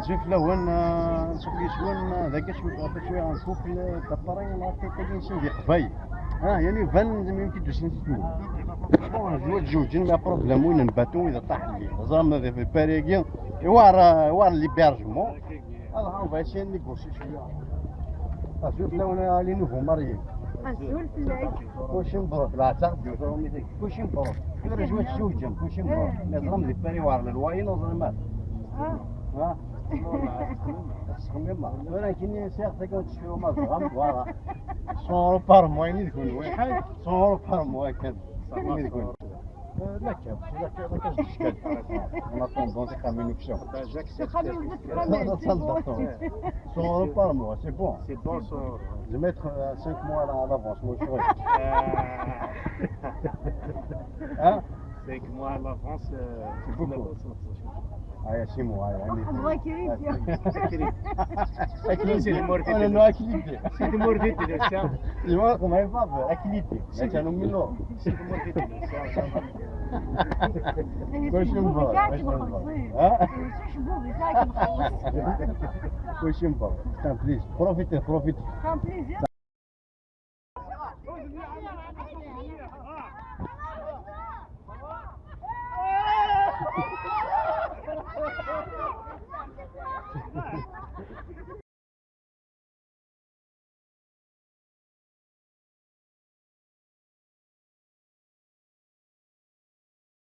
شوف لون شوف لي شوان ذاك شويه نكوفل كبرين لا كاين شي ديال قباي يعني فان ما يمكنش نسمو بون جوج ما بروبليم وين نباتو اذا طاح الليل زعما في باريكين وار ليبرجمون اون فا اسيي نيغوسي شويه شوف لون لي نوفو ماريين غنسول في العيد كلشي مبروك لا تعرف كلشي مبروك كيفاش ما تزوجهم كلشي مبروك نظام دي باري وار الواين وظلمات ها ولكن سيارتك وتشفيو مزغم فوالا 100 بار موا يعني تكون واحد 100 بار موا كان يعني تكون لا كاين لا كاين اشكال انا طوندون تي كامينيكسيون سون اورو بار موا سي بون je mettre 5 mois à l'avance moi je hein 5 mois à l'avance, c'est beaucoup. هيا 6 mois يعني الله كريم انا نو اكليتي c'est de mordite le chien. يما ما يفاف اكليتي ما كانوا منو C'est de mordite le chien. كلشي مبروك ها كلشي مبروك بليز بروفيتي كان بليزير